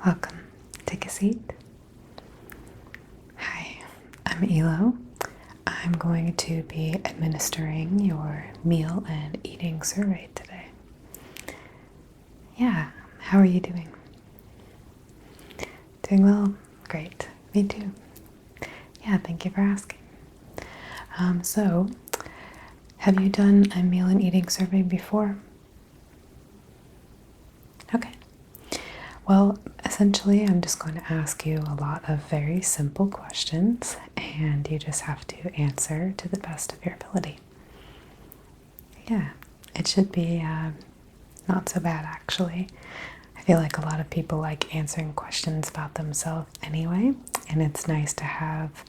Welcome. Take a seat. Hi, I'm Elo. I'm going to be administering your meal and eating survey today. Yeah, how are you doing? Doing well? Great. Me too. Yeah, thank you for asking. So, have you done a meal and eating survey before? Okay. Well, essentially, I'm just going to ask you a lot of very simple questions, and you just have to answer to the best of your ability. Yeah, it should be not so bad, actually. I feel like a lot of people like answering questions about themselves anyway, and it's nice to have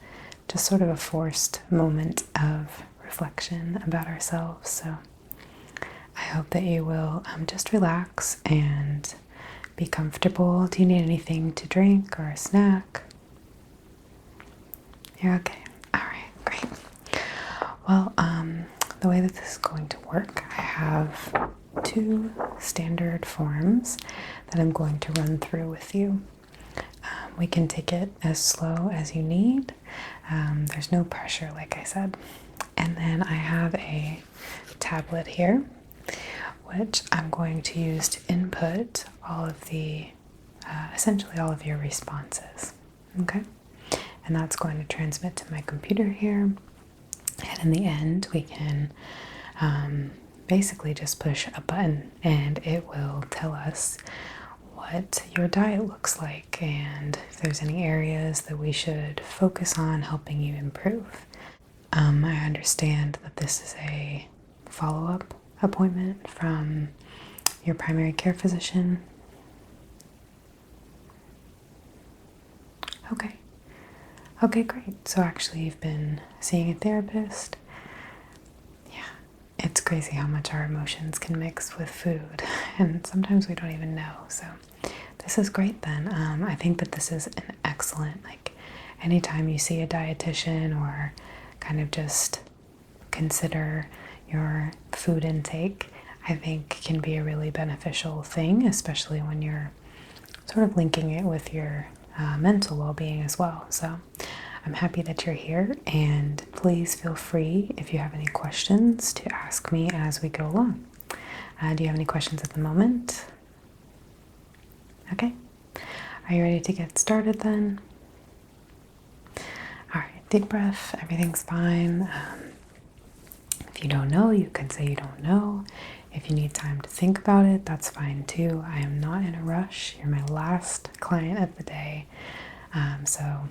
just sort of a forced moment of reflection about ourselves. So I hope that you will just relax and be comfortable. Do you need anything to drink or a snack? You're okay. All right, great. Well, the way that this is going to work, I have two standard forms that I'm going to run through with you. We can take it as slow as you need. There's no pressure, like I said. And then I have a tablet here, which I'm going to use to input all of the, essentially all of your responses. Okay? And that's going to transmit to my computer here. And in the end, we can basically just push a button and it will tell us what your diet looks like and if there's any areas that we should focus on helping you improve. I understand that this is a follow-up appointment from your primary care physician. Okay. Okay, great. So actually you've been seeing a therapist. Yeah, it's crazy how much our emotions can mix with food, and sometimes we don't even know. So this is great then. I think that this is an excellent, like, anytime you see a dietitian or kind of just consider your food intake, I think can be a really beneficial thing, especially when you're sort of linking it with your mental well-being as well. So I'm happy that you're here, and please feel free if you have any questions to ask me as we go along. Do you have any questions at the moment? Okay. Are you ready to get started then? All right, deep breath. Everything's fine. If you don't know, you can say you don't know. If you need time to think about it, that's fine too. I am not in a rush. You're my last client of the day. So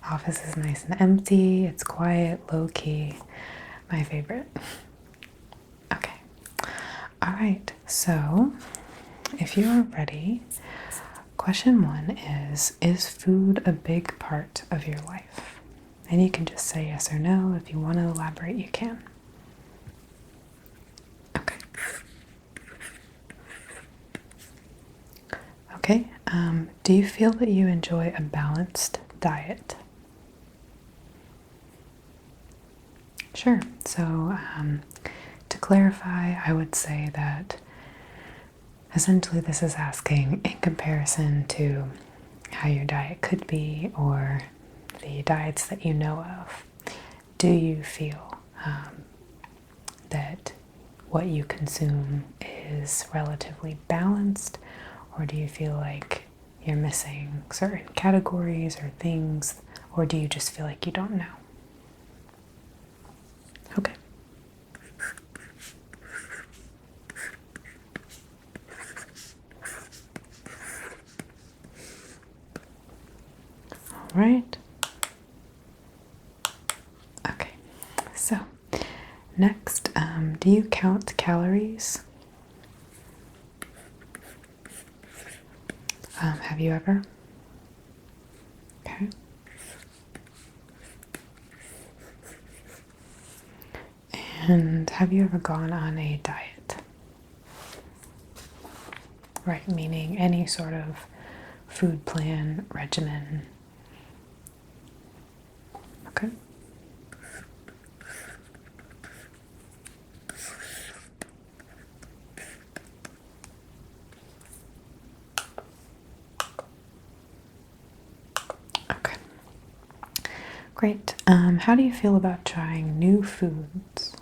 office is nice and empty. It's quiet, low key. My favorite. Okay. All right. So if you are ready, question 1 is food a big part of your life? And you can just say yes or no. If you want to elaborate, you can. Okay. Okay. Do you feel that you enjoy a balanced diet? Sure. So to clarify, I would say that essentially this is asking in comparison to how your diet could be or the diets that you know of. Do you feel that what you consume is relatively balanced, or do you feel like you're missing certain categories or things, or do you just feel like you don't know? Okay. All right. Okay. So next, do you count calories? Have you ever? Okay. And have you ever gone on a diet? Right, meaning any sort of food plan, regimen. Okay. Great. How do you feel about trying new foods?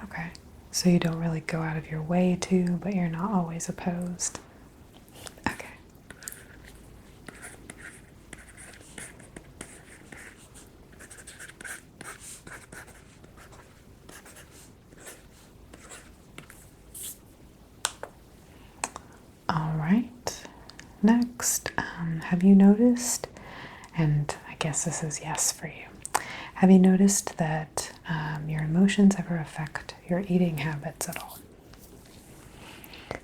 Okay. So you don't really go out of your way to, but you're not always opposed. Okay. All right. Next, have you noticed, and I guess this is yes for you, have you noticed that your emotions ever affect your eating habits at all?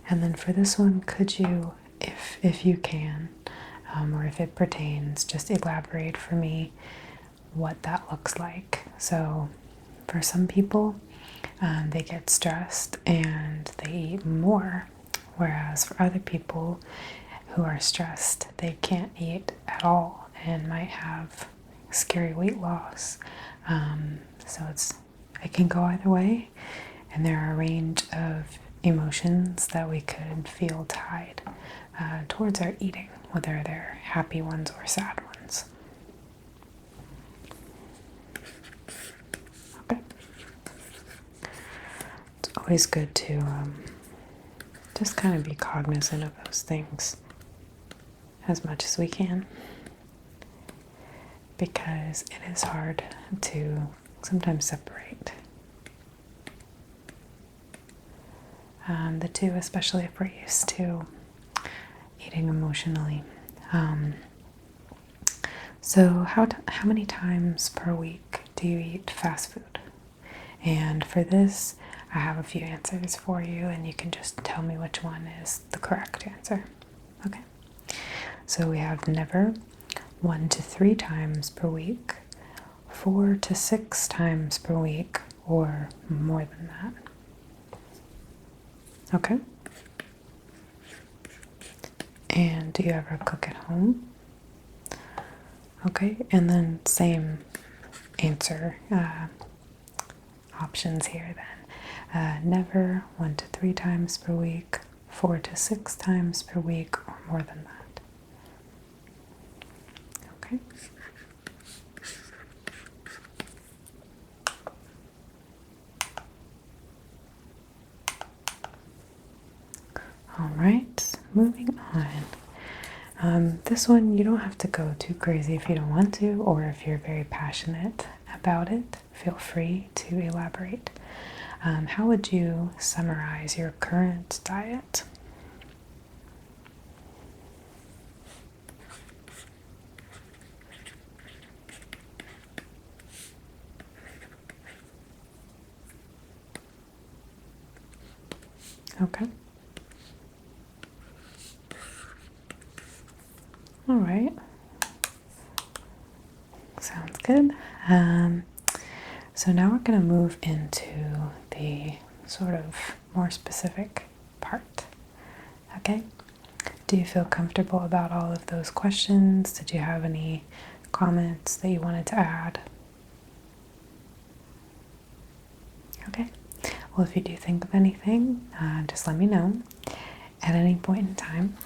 And then for this one, could you, if you can, or if it pertains, just elaborate for me what that looks like. So for some people, they get stressed and they eat more, whereas for other people who are stressed, they can't eat at all and might have scary weight loss. So it can go either way, and there are a range of emotions that we could feel tied towards our eating, whether they're happy ones or sad ones. Okay. It's always good to just kind of be cognizant of those things as much as we can, because it is hard to sometimes separate the two, especially if we're used to eating emotionally. So how many times per week do you eat fast food? And for this, I have a few answers for you, and you can just tell me which one is the correct answer. Okay. So we have never, 1 to 3 times per week, 4 to 6 times per week, or more than that. Okay. And do you ever cook at home? Okay, and then same answer options here then. Never, 1 to 3 times per week, 4 to 6 times per week, or more than that. Okay. All right, moving on. This one, you don't have to go too crazy if you don't want to, or if you're very passionate about it, feel free to elaborate. How would you summarize your current diet? Okay. All right. Sounds good. So now we're going to move into the sort of more specific part. Okay. Do you feel comfortable about all of those questions? Did you have any comments that you wanted to add? Okay. Well, if you do think of anything, just let me know at any point in time.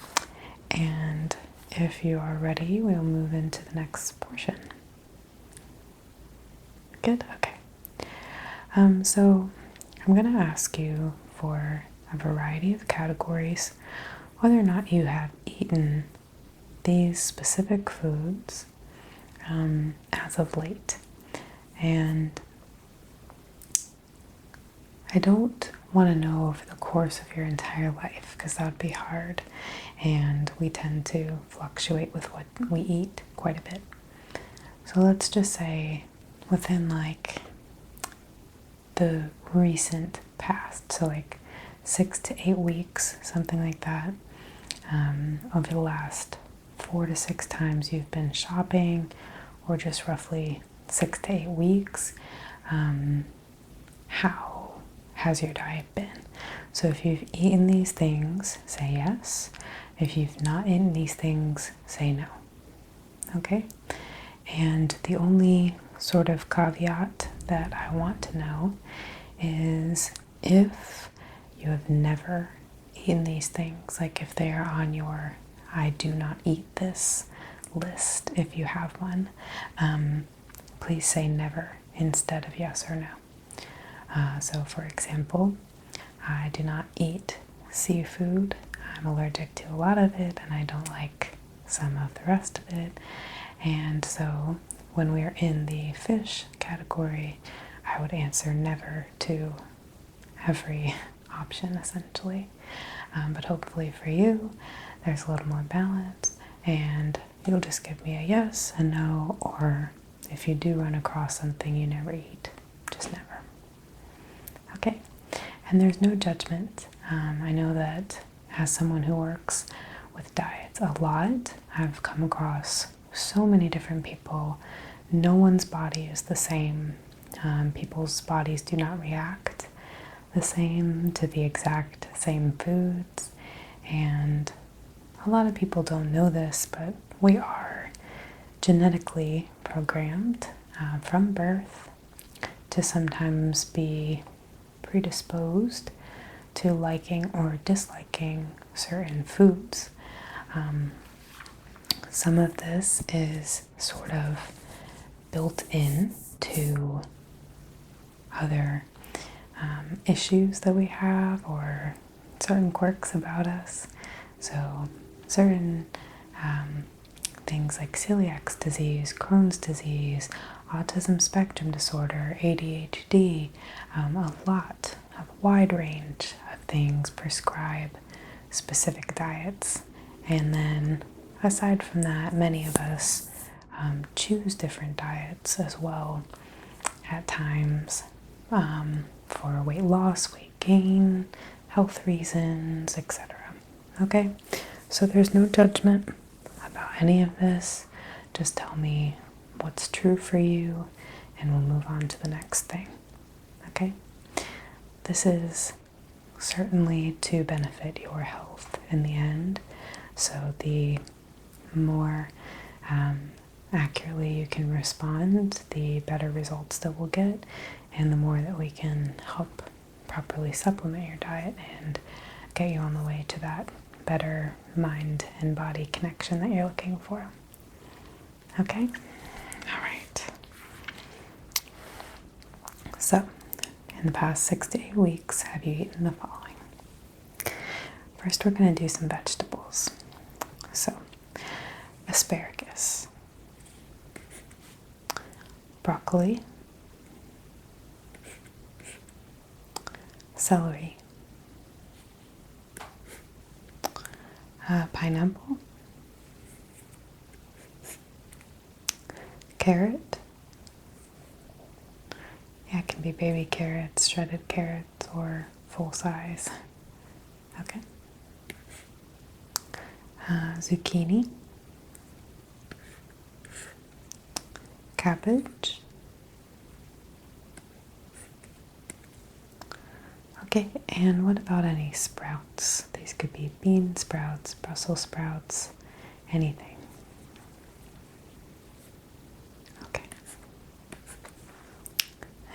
And if you are ready, we'll move into the next portion. Good? Okay. So I'm going to ask you for a variety of categories, whether or not you have eaten these specific foods as of late. And I don't want to know over the course of your entire life, because that would be hard, and we tend to fluctuate with what we eat quite a bit. So let's just say within like the recent past, so like 6 to 8 weeks, something like that, over the last 4 to 6 times you've been shopping, or just roughly 6 to 8 weeks, how has your diet been? So if you've eaten these things, say yes. If you've not eaten these things, say no. Okay? And the only sort of caveat that I want to know is if you have never eaten these things, like if they are on your I do not eat this list, if you have one, please say never instead of yes or no. So for example, I do not eat seafood. I'm allergic to a lot of it and I don't like some of the rest of it. And so when we are in the fish category, I would answer never to every option essentially. But hopefully for you, there's a little more balance and you'll just give me a yes, a no, or if you do run across something you never eat, just never. Okay, and there's no judgment. I know that as someone who works with diets a lot, I've come across so many different people. No one's body is the same. People's bodies do not react the same to the exact same foods, and a lot of people don't know this, but we are genetically programmed from birth to sometimes be predisposed to liking or disliking certain foods. Some of this is sort of built in to other issues that we have or certain quirks about us. So certain things like celiac disease, Crohn's disease, autism spectrum disorder, ADHD, a wide range of things prescribe specific diets. And then aside from that, many of us choose different diets as well at times for weight loss, weight gain, health reasons, etc. Okay, so there's no judgment about any of this. Just tell me what's true for you and we'll move on to the next thing. Okay, this is certainly to benefit your health in the end. So the more accurately you can respond, the better results that we'll get, and the more that we can help properly supplement your diet and get you on the way to that better mind and body connection that you're looking for. Okay? All right. So, in the past 6 to 8 weeks, have you eaten the following? First, we're going to do some vegetables. So, asparagus, broccoli, celery, pineapple, carrot. Yeah, it can be baby carrots, shredded carrots, or full size. Okay. Zucchini, cabbage. Okay, and what about any sprouts? These could be bean sprouts, Brussels sprouts, anything. Okay.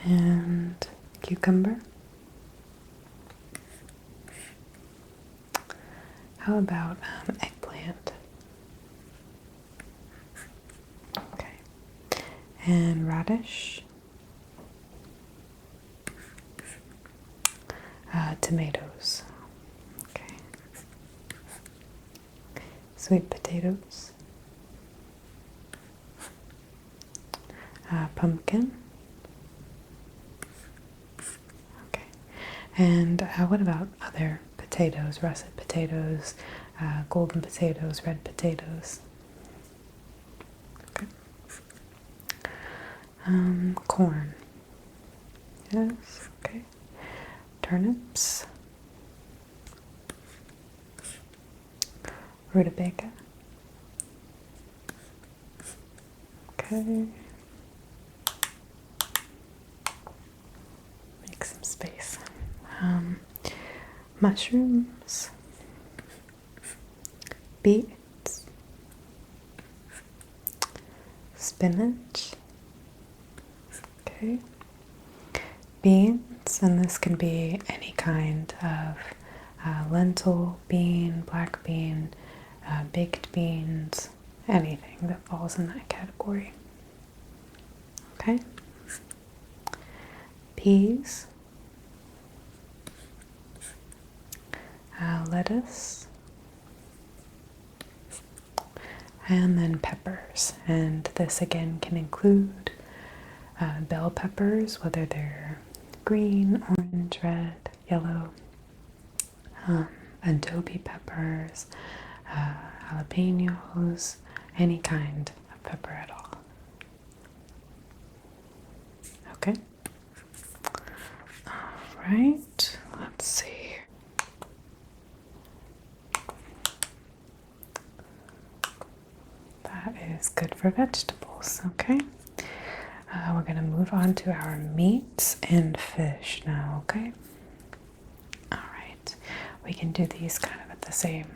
And cucumber. How about eggplant? Okay. And radish. Tomatoes. Okay. Sweet potatoes. Pumpkin. Okay. And what about other potatoes? Russet potatoes, golden potatoes, red potatoes. Okay. Corn. Yes. Okay. Turnips, rutabaga. Okay. Make some space. Mushrooms, beets, spinach. Okay. Beans, and this can be any kind of lentil, bean, black bean, baked beans, anything that falls in that category. Okay? Peas, lettuce, and then peppers. And this again can include bell peppers, whether they're green, orange, red, yellow, adobe peppers, jalapenos, any kind of pepper at all. Okay. All right. Let's see. That is good for vegetables. Okay. We're going to move on to our meats and fish now. Okay. All right. We can do these kind of at the same,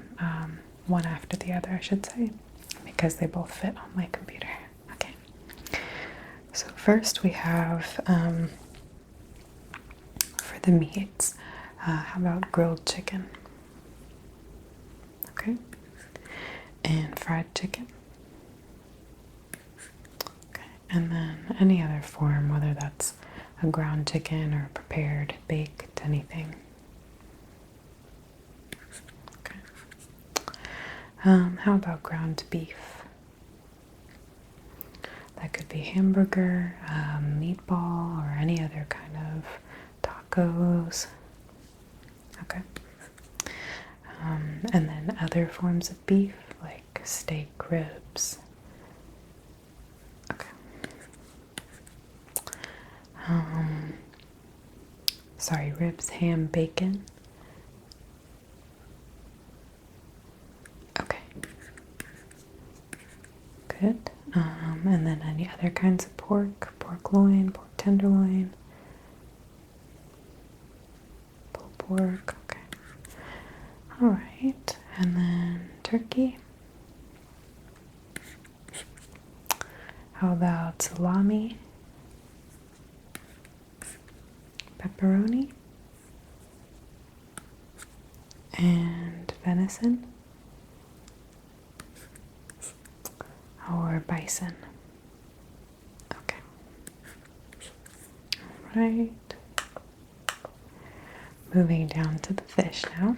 one after the other, I should say, because they both fit on my computer. Okay. So first we have, for the meats, how about grilled chicken? Okay. And fried chicken. Okay. And then any other form, whether that's a ground chicken or prepared, baked, anything. Okay. How about ground beef? That could be hamburger, meatball, or any other kind of tacos. Okay. And then other forms of beef, like steak, ribs. Okay. Sorry, ribs, ham, bacon. Okay. Good. And then any other kinds of pork, pork loin, pork tenderloin, pulled pork. Okay. All right. And then turkey. How about salami? Pepperoni? And venison? Or bison? Okay. All right. Moving down to the fish now.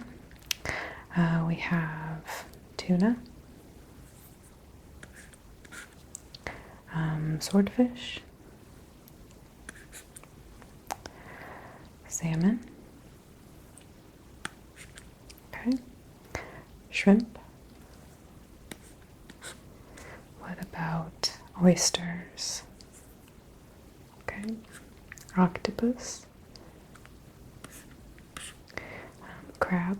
We have tuna, swordfish, salmon, okay, shrimp. What about oysters? Okay, octopus, crab,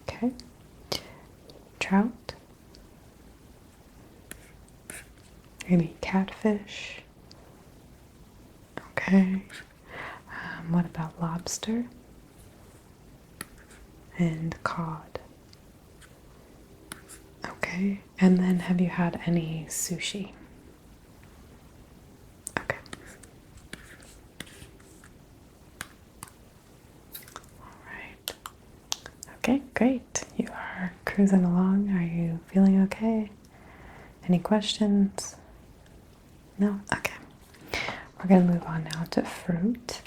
okay, trout, maybe catfish, okay. What about lobster and cod? Okay, and then have you had any sushi? Okay. All right. Okay, great. You are cruising along. Are you feeling okay? Any questions? No? Okay. We're going to move on now to fruit.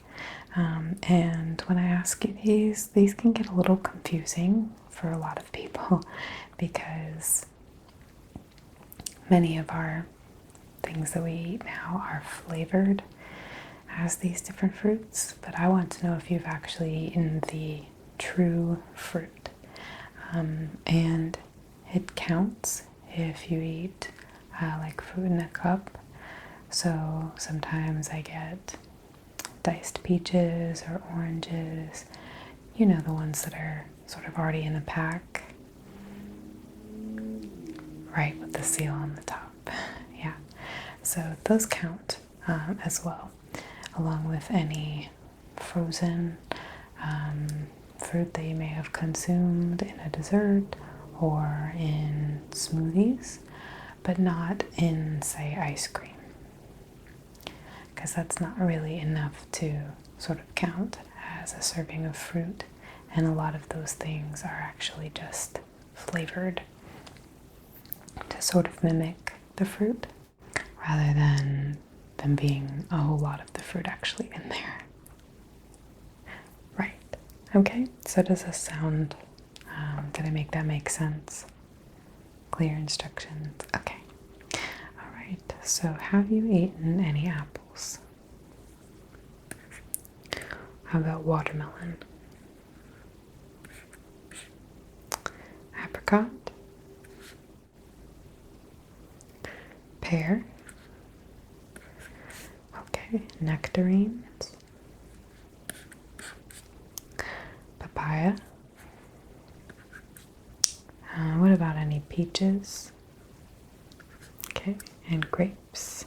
And when I ask you these can get a little confusing for a lot of people because many of our things that we eat now are flavored as these different fruits, but I want to know if you've actually eaten the true fruit. And it counts if you eat like fruit in a cup. So sometimes I get diced peaches or oranges, you know, the ones that are sort of already in a pack, right, with the seal on the top. Yeah, so those count as well, along with any frozen fruit that you may have consumed in a dessert or in smoothies, but not in, say, ice cream, because that's not really enough to sort of count has a serving of fruit, and a lot of those things are actually just flavored to sort of mimic the fruit rather than them being a whole lot of the fruit actually in there. Right. Okay, so does this sound, did I make that make sense? Clear instructions. Okay. All right, so have you eaten any apples? How about watermelon? Apricot? Pear? Okay, nectarines? Papaya? What about any peaches? Okay, and grapes?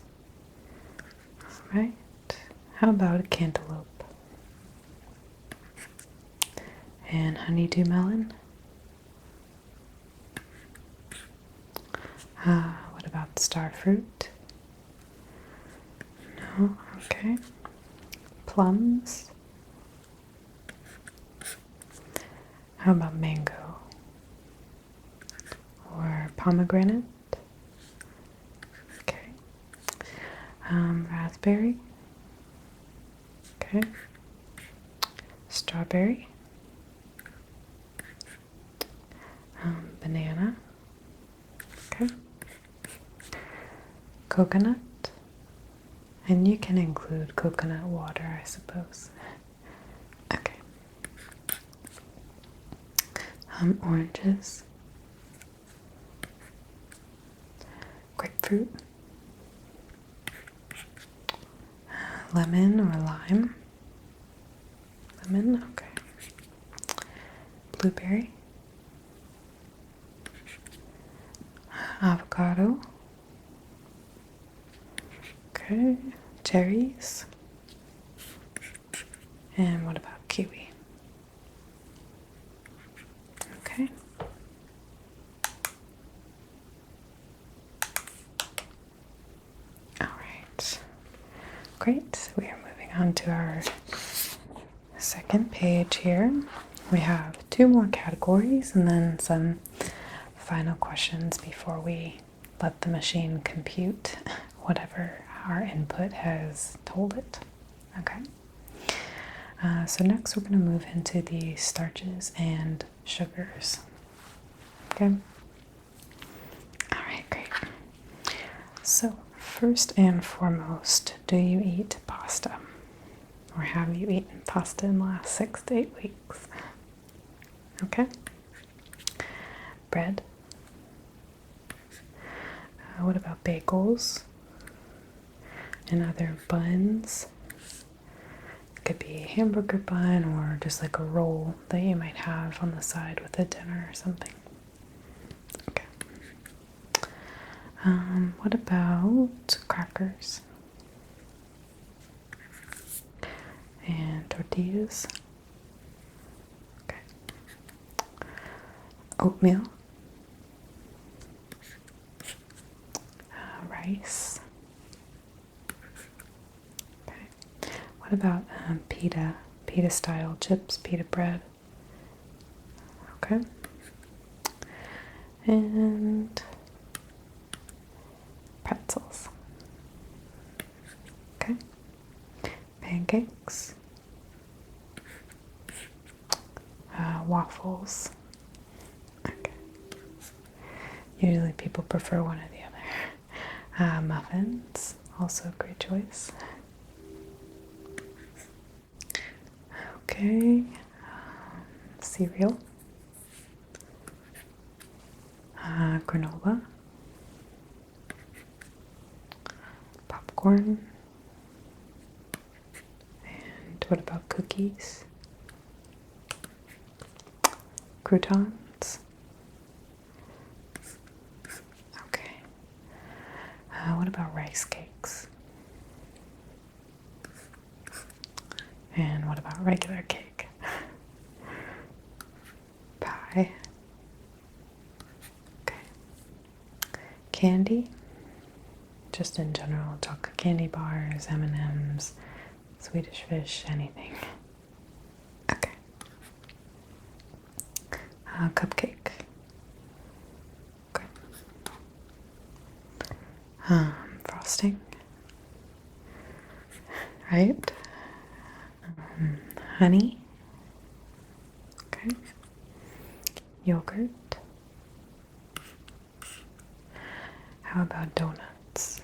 All right, how about a cantaloupe? And honeydew melon? What about star fruit? No, okay. Plums? How about mango? Or pomegranate? Okay. Raspberry? Okay. Strawberry? Banana? Okay. Coconut? And you can include coconut water, I suppose. Okay. Oranges? Grapefruit? Lemon or lime? Lemon, okay. Blueberry? Avocado? Okay. Cherries? And what about kiwi? Okay. All right. Great. We are moving on to our second page here. We have 2 more categories and then some final questions before we let the machine compute whatever our input has told it. Okay. So next we're going to move into the starches and sugars. Okay. All right, great. So first and foremost, do you eat pasta? Or have you eaten pasta in the last 6 to 8 weeks? Okay. Bread? What about bagels? And other buns? It could be a hamburger bun or just like a roll that you might have on the side with a dinner or something. Okay. What about crackers? And tortillas? Okay. Oatmeal? Rice? Okay. What about pita style chips, pita bread? Okay. And pretzels. Okay. Pancakes. Waffles. Okay. Usually people prefer one or the other. Muffins, also a great choice. Okay. Cereal. Granola. Popcorn. And what about cookies? Croutons. Okay. What about rice cakes? And what about regular cake? Pie. Okay. Candy. Just in general, chocolate candy bars, M&Ms, Swedish fish, anything. Cupcake. Okay. Frosting. Right? Honey. Okay. Yogurt. How about donuts?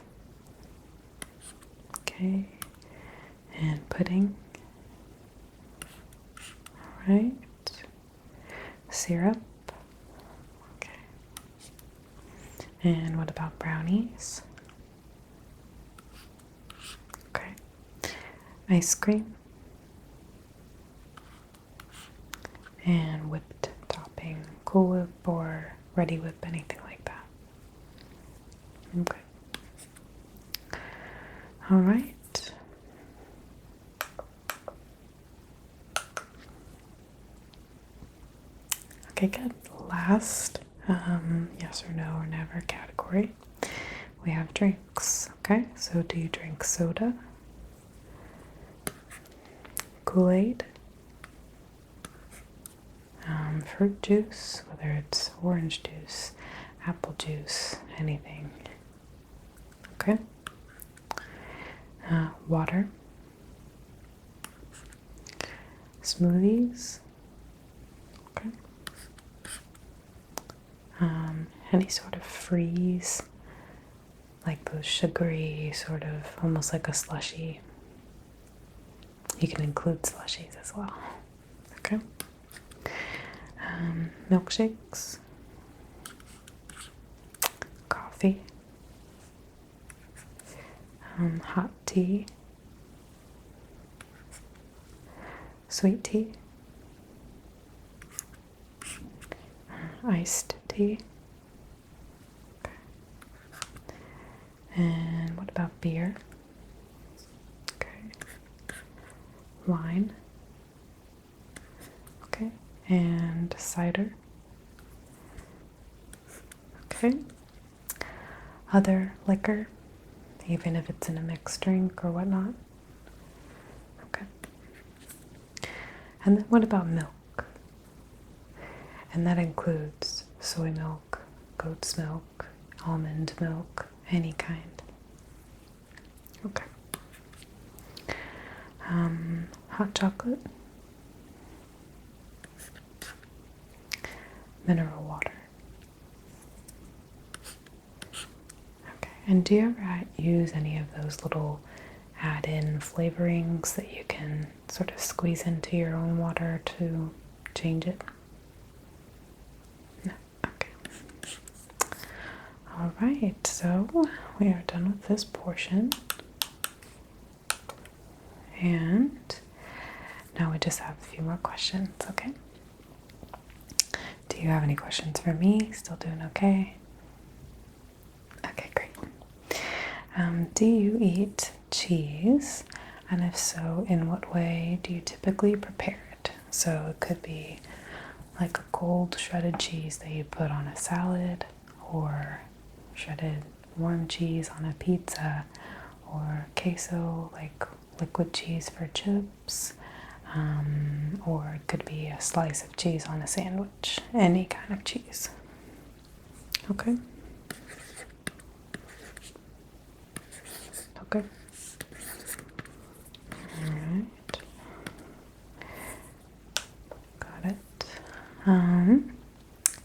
Okay. And pudding. All right. Syrup. Okay. And what about brownies? Okay. Ice cream. And whipped topping. Cool Whip or Ready Whip, anything like that. Okay. All right. Okay, good. Last yes or no or never category. We have drinks. Okay, so do you drink soda? Kool-Aid? Fruit juice, whether it's orange juice, apple juice, anything. Okay. Water. Smoothies. Okay. Any sort of freeze, like those sugary, sort of almost like a slushie. You can include slushies as well. Okay. Milkshakes. Coffee. Hot tea. Sweet tea. Iced tea. Okay. And what about beer? Okay. Wine. Okay. And cider. Okay. Other liquor, even if it's in a mixed drink or whatnot. Okay. And then what about milk? And that includes soy milk, goat's milk, almond milk, any kind. Okay. Hot chocolate. Mineral water. Okay. And do you ever use any of those little add-in flavorings that you can sort of squeeze into your own water to change it? No. Okay. All right. So we are done with this portion. And now we just have a few more questions, okay? Do you have any questions for me? Still doing okay? Okay, great. Do you eat cheese? And if so, in what way do you typically prepare it? So it could be like a cold shredded cheese that you put on a salad, or shredded warm cheese on a pizza, or queso, like liquid cheese for chips, or it could be a slice of cheese on a sandwich, any kind of cheese. Okay. Okay. All right. Got it.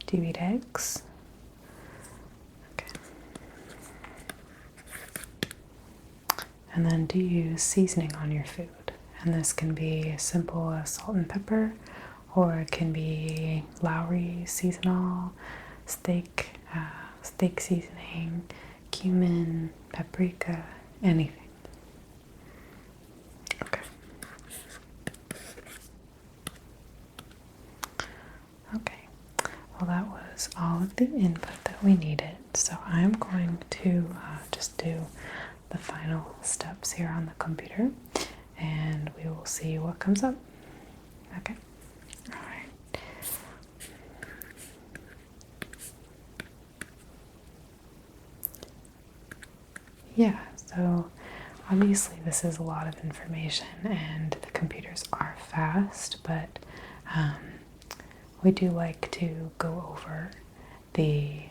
Do you eat eggs? Okay. And then do you use seasoning on your food? And this can be as simple as salt and pepper, or it can be Lowry seasonal, steak seasoning, cumin, paprika, anything. Okay. Okay. Well, that was all of the input that we needed. So I'm going to just do the final steps here on the computer, and we will see what comes up. Okay. All right. Yeah, so obviously this is a lot of information and the computers are fast, but we do like to go over the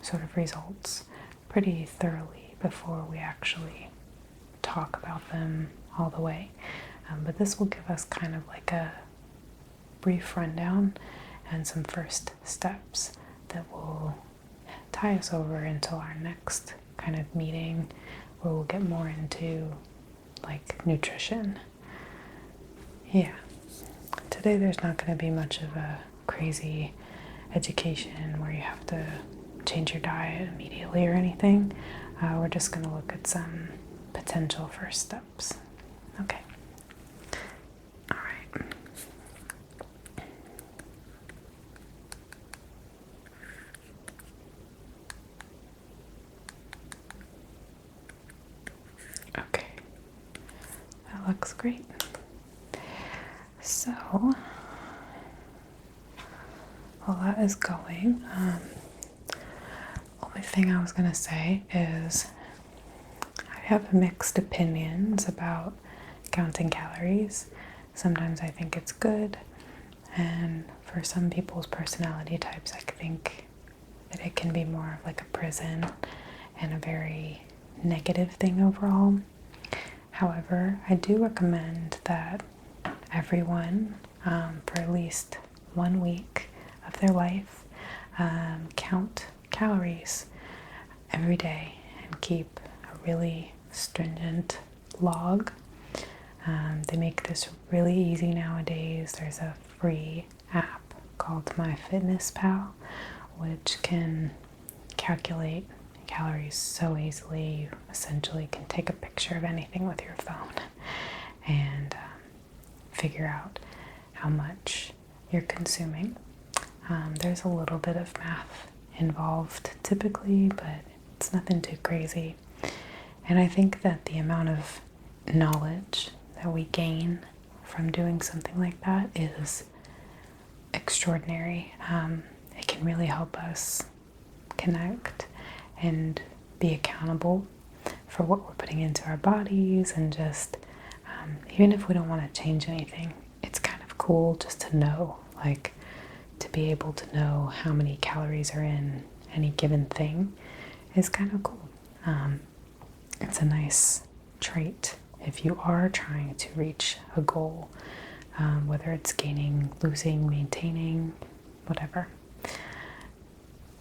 sort of results pretty thoroughly before we actually talk about them all the way. But this will give us kind of like a brief rundown and some first steps that will tie us over until our next kind of meeting, where we'll get more into like nutrition. Yeah. Today there's not going to be much of a crazy education where you have to change your diet immediately or anything. We're just going to look at some potential first steps. Okay. All right. Okay. That looks great. So, while that is going, only thing I was going to say is I have mixed opinions about counting calories. Sometimes I think it's good, and for some people's personality types, I think that it can be more of like a prison and a very negative thing overall. However, I do recommend that everyone, for at least 1 week of their life, count calories every day and keep a really stringent log. They make this really easy nowadays. There's a free app called MyFitnessPal, which can calculate calories so easily. You essentially can take a picture of anything with your phone and figure out how much you're consuming. There's a little bit of math involved typically, but it's nothing too crazy. And I think that the amount of knowledge that we gain from doing something like that is extraordinary. It can really help us connect and be accountable for what we're putting into our bodies, and just even if we don't want to change anything, it's kind of cool just to know, like to be able to know how many calories are in any given thing is kind of cool. It's a nice trait if you are trying to reach a goal, whether it's gaining, losing, maintaining, whatever.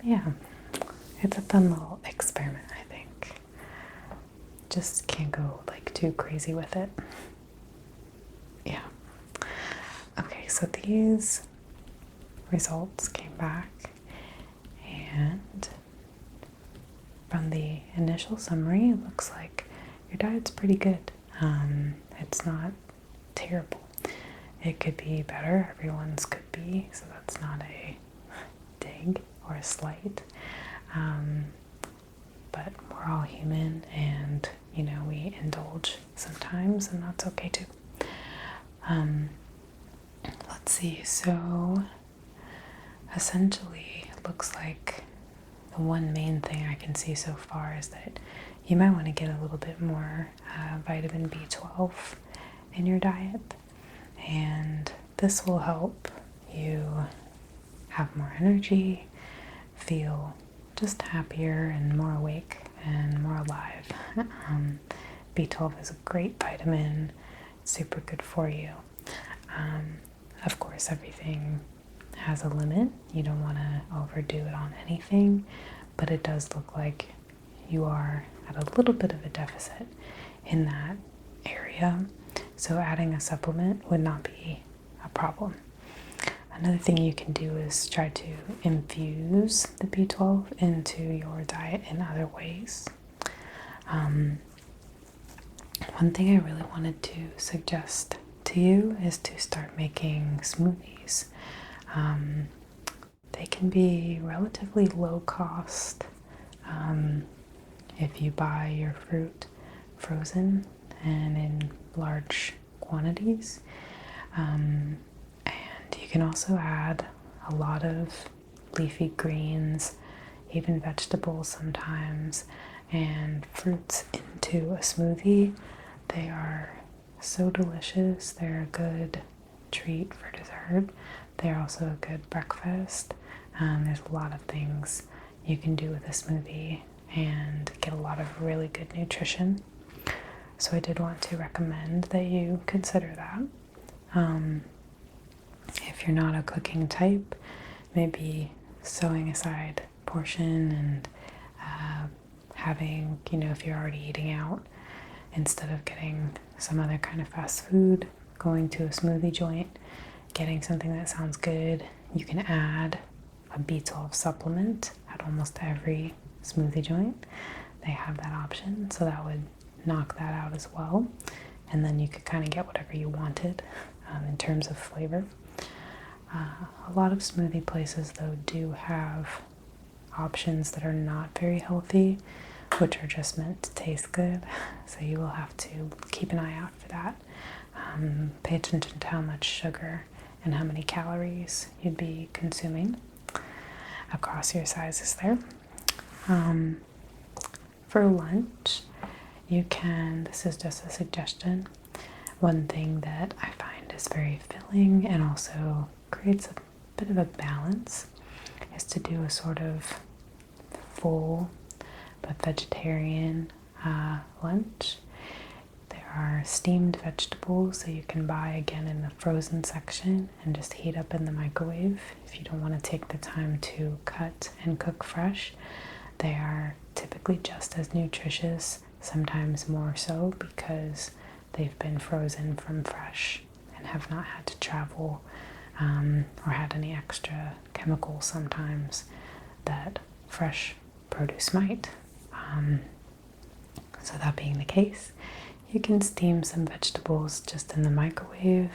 Yeah, it's a fun little experiment, I think. Just can't go like too crazy with it. Yeah. Okay, so these results came back, and from the initial summary, it looks like your diet's pretty good. It's not terrible. It could be better. Everyone's could be, so that's not a dig or a slight. But we're all human, and we indulge sometimes, and that's okay too. Let's see. So essentially, it looks like the one main thing I can see so far is that you might want to get a little bit more vitamin B12 in your diet, and this will help you have more energy, feel just happier and more awake and more alive. B12 is a great vitamin, super good for you. Of course, everything has a limit. You don't want to overdo it on anything, but it does look like you are at a little bit of a deficit in that area, so adding a supplement would not be a problem. Another thing you can do is try to infuse the B12 into your diet in other ways. One thing I really wanted to suggest to you is to start making smoothies. They can be relatively low cost if you buy your fruit frozen and in large quantities. And you can also add a lot of leafy greens, even vegetables sometimes, and fruits into a smoothie. They are so delicious. They're a good treat for dessert. They're also a good breakfast. There's a lot of things you can do with a smoothie and get a lot of really good nutrition. So I did want to recommend that you consider that. If you're not a cooking type, maybe setting aside portion and having, if you're already eating out, instead of getting some other kind of fast food, going to a smoothie joint, getting something that sounds good. You can add a B12 supplement at almost every smoothie joint. They have that option, so that would knock that out as well. And then you could kind of get whatever you wanted in terms of flavor. A lot of smoothie places, though, do have options that are not very healthy, which are just meant to taste good. So you will have to keep an eye out for that. Pay attention to how much sugar and how many calories you'd be consuming across your sizes there. For lunch, you can, this is just a suggestion, one thing that I find is very filling and also creates a bit of a balance is to do a sort of full but vegetarian lunch. There are steamed vegetables that you can buy again in the frozen section and just heat up in the microwave if you don't want to take the time to cut and cook fresh. They are typically just as nutritious, sometimes more so, because they've been frozen from fresh and have not had to travel or had any extra chemicals sometimes that fresh produce might. So that being the case, you can steam some vegetables just in the microwave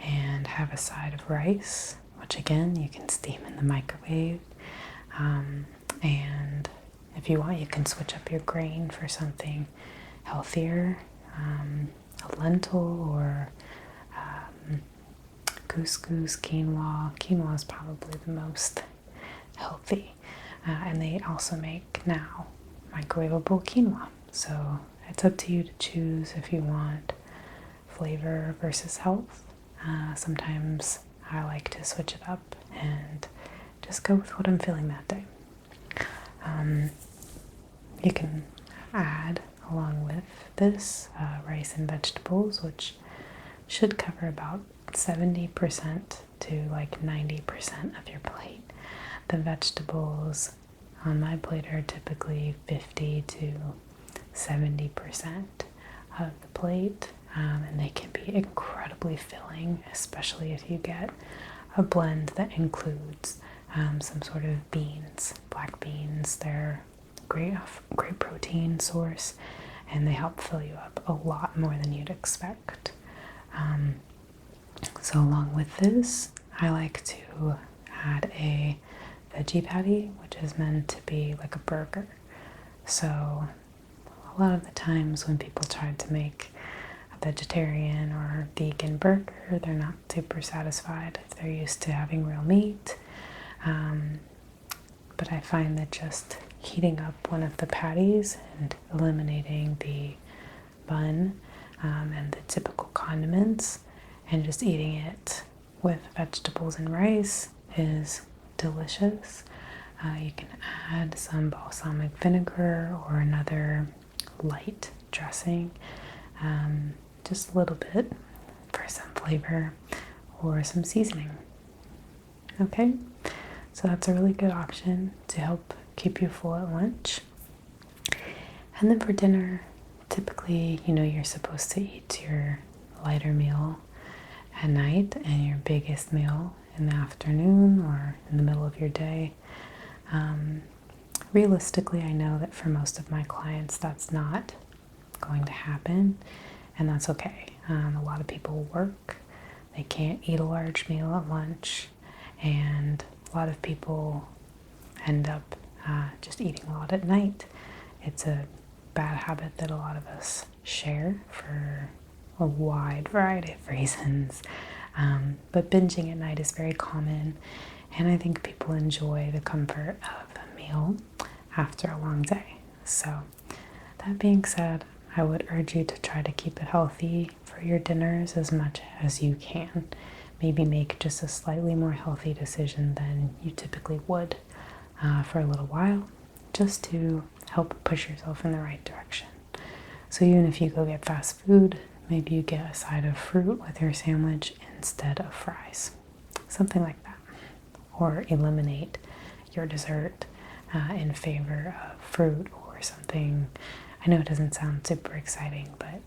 and have a side of rice, which again you can steam in the microwave. And if you want, you can switch up your grain for something healthier, a lentil or couscous, quinoa. Quinoa is probably the most healthy. And they also make now microwavable quinoa. So it's up to you to choose if you want flavor versus health. Sometimes I like to switch it up and just go with what I'm feeling that day. You can add, along with this, rice and vegetables, which should cover about 70% to like 90% of your plate. The vegetables on my plate are typically 50 to 70% of the plate, and they can be incredibly filling, especially if you get a blend that includes some sort of beans, black beans. They're great protein source, and they help fill you up a lot more than you'd expect. So along with this, I like to add a veggie patty, which is meant to be like a burger. So a lot of the times when people try to make a vegetarian or vegan burger, they're not super satisfied if they're used to having real meat. But I find that just heating up one of the patties and eliminating the bun and the typical condiments and just eating it with vegetables and rice is delicious. You can add some balsamic vinegar or another light dressing, just a little bit for some flavor or some seasoning. Okay, so that's a really good option to help keep you full at lunch. And then for dinner, typically, you're supposed to eat your lighter meal at night and your biggest meal in the afternoon or in the middle of your day. Realistically, I know that for most of my clients that's not going to happen, and that's okay. A lot of people work, they can't eat a large meal at lunch, and a lot of people end up just eating a lot at night. It's a bad habit that a lot of us share for a wide variety of reasons. But binging at night is very common, and I think people enjoy the comfort of a meal after a long day. So that being said, I would urge you to try to keep it healthy for your dinners as much as you can. maybe make just a slightly more healthy decision than you typically would for a little while, just to help push yourself in the right direction. So even if you go get fast food, maybe you get a side of fruit with your sandwich instead of fries, something like that. Or eliminate your dessert in favor of fruit or something. I know it doesn't sound super exciting, but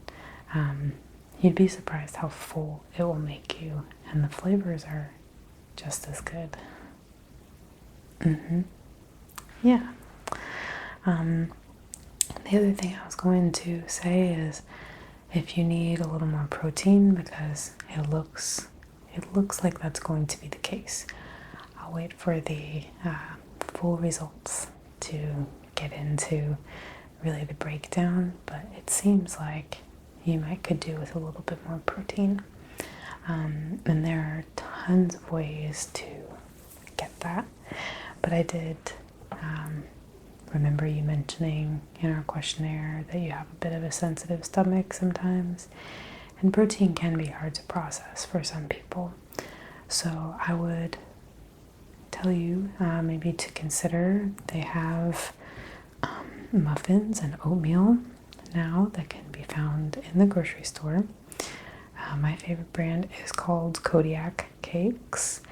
you'd be surprised how full it will make you, and the flavors are just as good. Yeah. The other thing I was going to say is, if you need a little more protein, because it looks like that's going to be the case, I'll wait for the full results to get into really the breakdown, but it seems like you could do with a little bit more protein. And there are tons of ways to get that, but I did remember you mentioning in our questionnaire that you have a bit of a sensitive stomach sometimes, and protein can be hard to process for some people. So I would tell you maybe to consider, they have muffins and oatmeal now that can be found in the grocery store. My favorite brand is called Kodiak Cakes,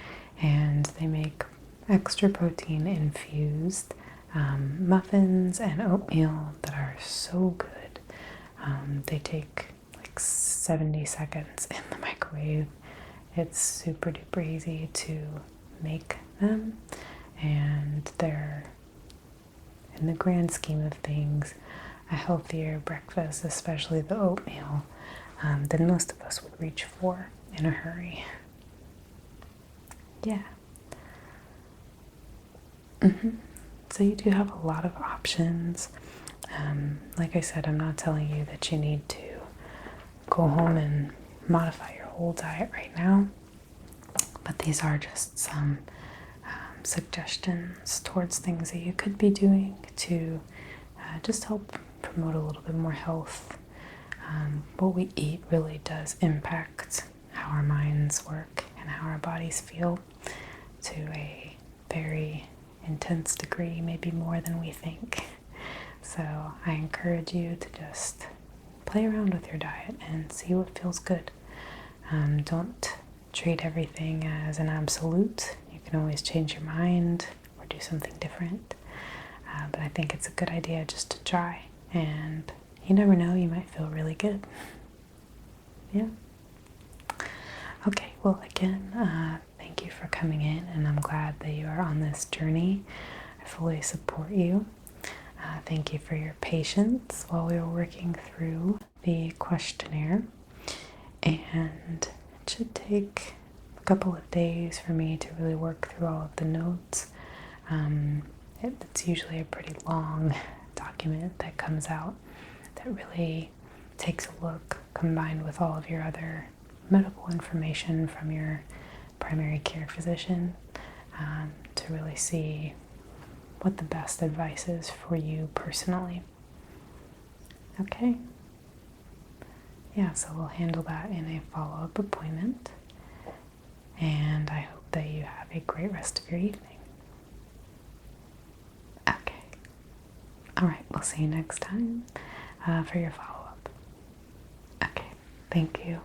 and they make extra protein infused muffins and oatmeal that are so good. They take like 70 seconds in the microwave. It's super duper easy to make them, and they're, in the grand scheme of things, a healthier breakfast, especially the oatmeal, than most of us would reach for in a hurry. Yeah. So you do have a lot of options. Like I said, I'm not telling you that you need to go home and modify your whole diet right now, but these are just some suggestions towards things that you could be doing to just help promote a little bit more health. What we eat really does impact how our minds work and how our bodies feel to a very intense degree, maybe more than we think. So I encourage you to just play around with your diet and see what feels good. Don't treat everything as an absolute. You can always change your mind or do something different. But I think it's a good idea just to try, and you never know, you might feel really good. Yeah. Okay, well, again, thank you for coming in, and I'm glad that you are on this journey. I fully support you. Thank you for your patience while we were working through the questionnaire, and it should take a couple of days for me to really work through all of the notes. It's usually a pretty long document that comes out that really takes a look, combined with all of your other medical information from your primary care physician, to really see what the best advice is for you personally. Okay? Yeah, so we'll handle that in a follow-up appointment, and I hope that you have a great rest of your evening. Okay. All right, we'll see you next time for your follow-up. Okay, thank you.